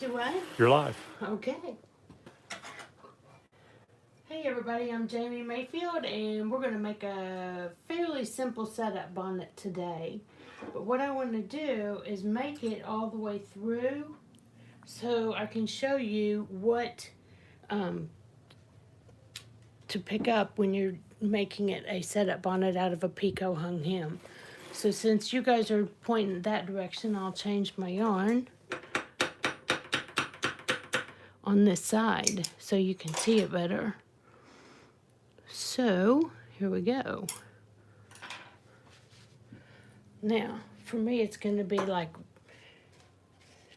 Do what? You're live. Okay. Hey everybody, I'm Jamie Mayfield and we're going to make a fairly simple setup bonnet today. But what I want to do is make it all the way through so I can show you what to pick up when you're making it a setup bonnet out of a picot hung hem. So since you guys are pointing that direction, I'll change my yarn on this side so you can see it better. So here we go. Now, for me, it's going to be like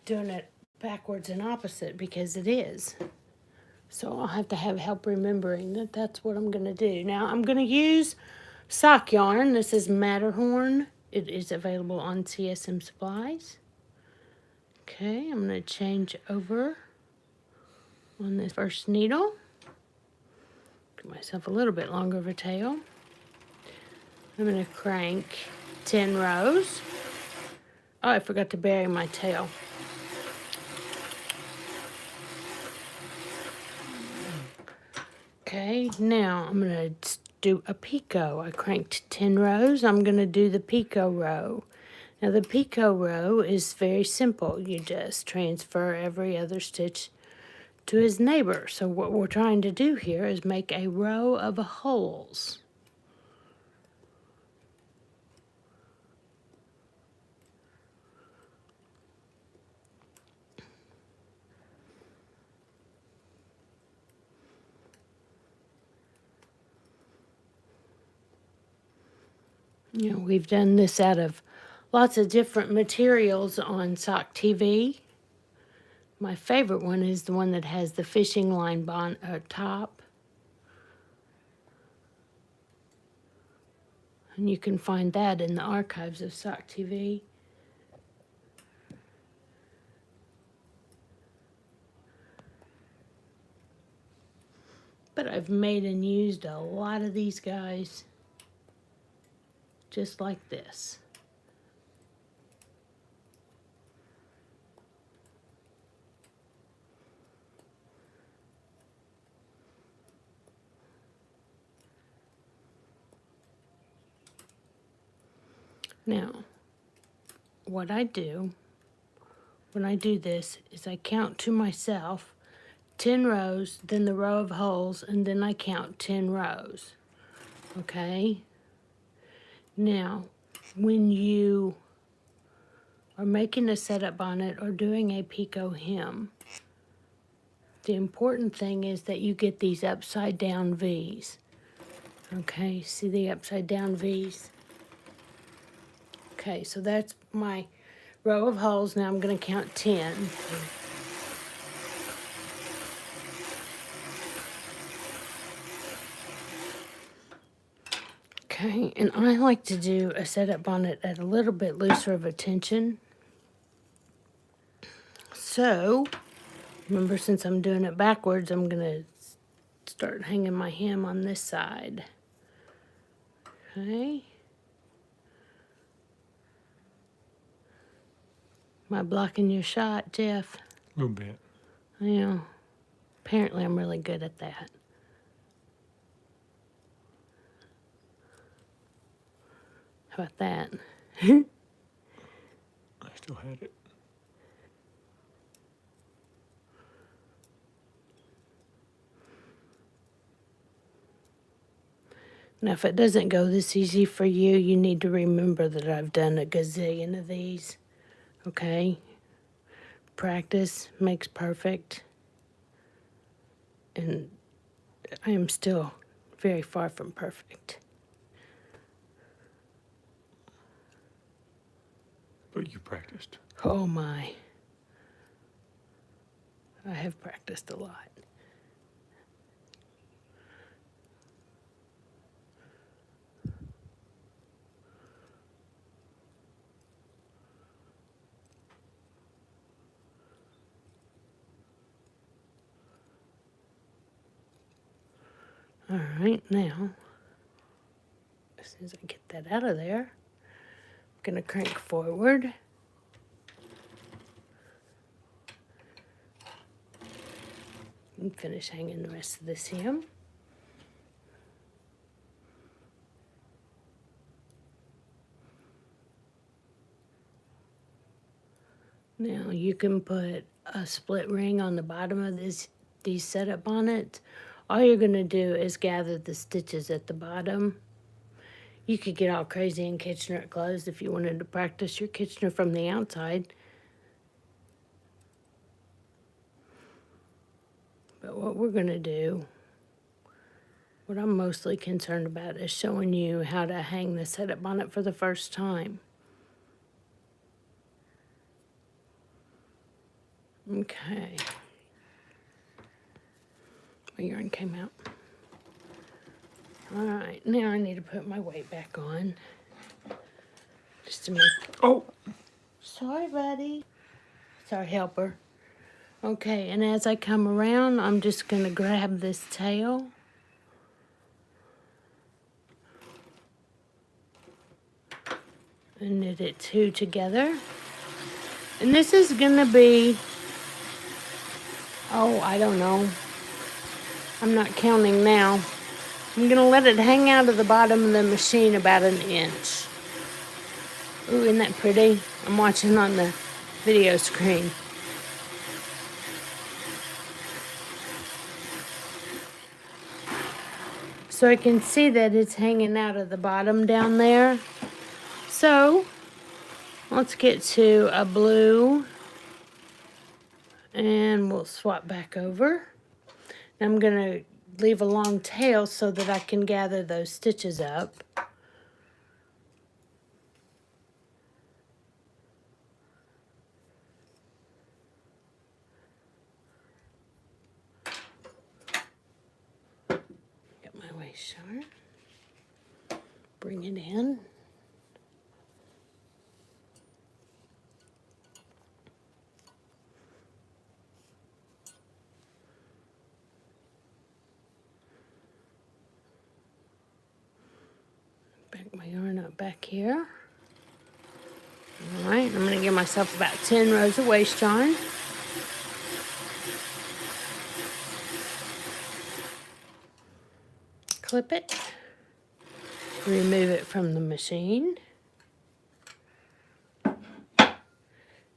doing it backwards and opposite because it is. So I'll have to have help remembering that that's what I'm going to do. Now, I'm going to use sock yarn. This is Matterhorn. It is available on CSM Supplies. Okay, I'm going to change over on this first needle. Give myself a little bit longer of a tail. I'm going to crank 10 rows. Oh, I forgot to bury my tail. Okay, now I'm going to do a picot. I cranked 10 rows. I'm going to do the picot row. Now the picot row is very simple. You just transfer every other stitch to his neighbor. So what we're trying to do here is make a row of holes. You know, we've done this out of lots of different materials on Sock TV. My favorite one is the one that has the fishing line top. And you can find that in the archives of Sock TV. But I've made and used a lot of these guys just like this. Now, what I do when I do this is I count to myself 10 rows, then the row of holes, and then I count 10 rows. Okay? Now, when you are making a setup bonnet or doing a picot hem, the important thing is that you get these upside down V's. Okay, see the upside down V's? Okay, so that's my row of holes. Now I'm going to count 10. Okay, and I like to do a setup bonnet at a little bit looser of a tension. So, remember, since I'm doing it backwards, I'm going to start hanging my hem on this side. Okay. Am I blocking your shot, Jeff? A little bit. Yeah. Apparently I'm really good at that. How about that? I still had it. Now, if it doesn't go this easy for you, you need to remember that I've done a gazillion of these. Okay? Practice makes perfect. And I am still very far from perfect. But you practiced. Oh my. I have practiced a lot. All right, now, as soon as I get that out of there, I'm going to crank forward. and finish hanging the rest of this hem. Now you can put a split ring on the bottom of these setup bonnets. All you're going to do is gather the stitches at the bottom. You could get all crazy in Kitchener clothes if you wanted to practice your Kitchener from the outside. But what we're going to do, what I'm mostly concerned about, is showing you how to hang the setup bonnet for the first time. Okay. My yarn came out. All right, now I need to put my weight back on. Just to make... Oh! Sorry, buddy. Sorry, helper. Okay, and as I come around, I'm just going to grab this tail. And knit it two together. And this is going to be... Oh, I don't know. I'm not counting now. I'm going to let it hang out of the bottom of the machine about an inch. Ooh, isn't that pretty? I'm watching on the video screen. So I can see that it's hanging out of the bottom down there. So, let's get to a blue. And we'll swap back over. I'm going to leave a long tail so that I can gather those stitches up. Get my waist yarn. Bring it in. Back my yarn up back here. All right, I'm going to give myself about 10 rows of waist yarn. Clip it. Remove it from the machine.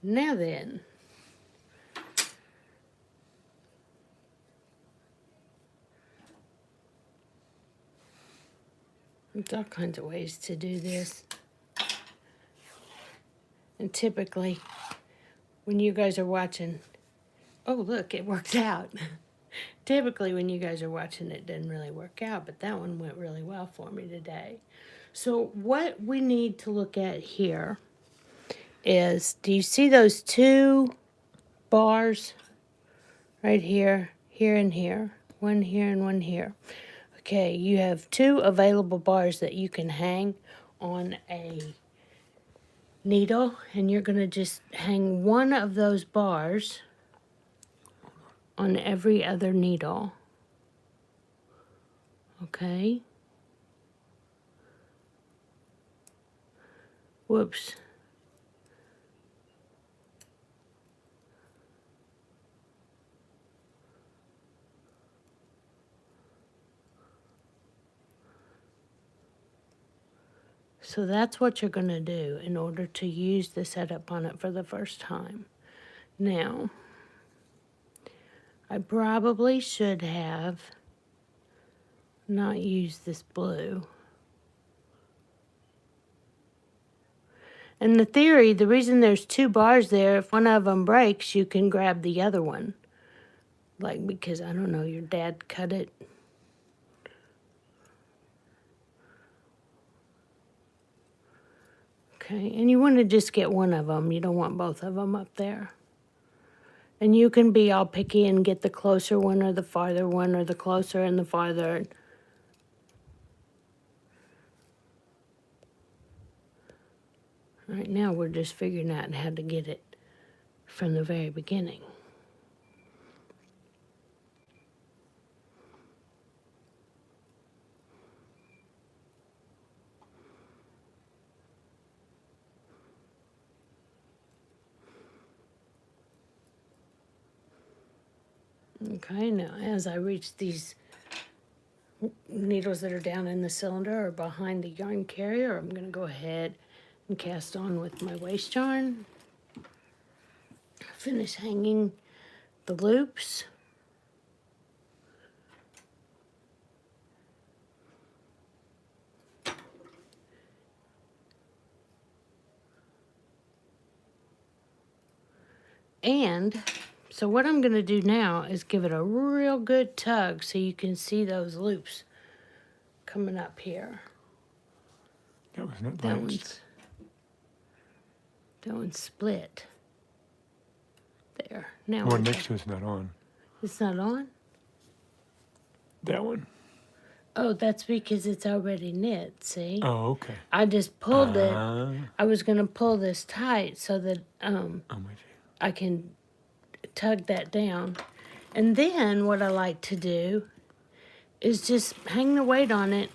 Now then, there's all kinds of ways to do this. And typically, when you guys are watching, oh look, it works out. Typically, when you guys are watching, it doesn't really work out, but that one went really well for me today. So what we need to look at here is, do you see those two bars right here, here and here? One here and one here. Okay, you have two available bars that you can hang on a needle, and you're going to just hang one of those bars on every other needle. Okay. Whoops. So that's what you're going to do in order to use the setup bonnet for the first time. Now, I probably should have not used this blue. And the theory, the reason there's two bars there, if one of them breaks, you can grab the other one. Like, because, I don't know, your dad cut it. Okay, and you want to just get one of them. You don't want both of them up there. And you can be all picky and get the closer one or the farther one or the closer and the farther. Right now we're just figuring out how to get it from the very beginning. Okay, now as I reach these needles that are down in the cylinder or behind the yarn carrier, I'm going to go ahead and cast on with my waist yarn. Finish hanging the loops. And so what I'm going to do now is give it a real good tug so you can see those loops coming up here. That was not That lanced. one's split. There. Now The one we next to it's not on. it's not on? That one. Oh, that's because it's already knit, see? Oh, okay. I just pulled it. I'm I was going to pull this tight so that with you. I can tug that down. And then what I like to do is just hang the weight on it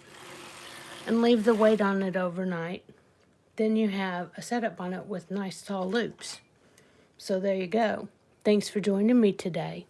and leave the weight on it overnight. Then you have a setup bonnet with nice tall loops. So there you go. Thanks for joining me today.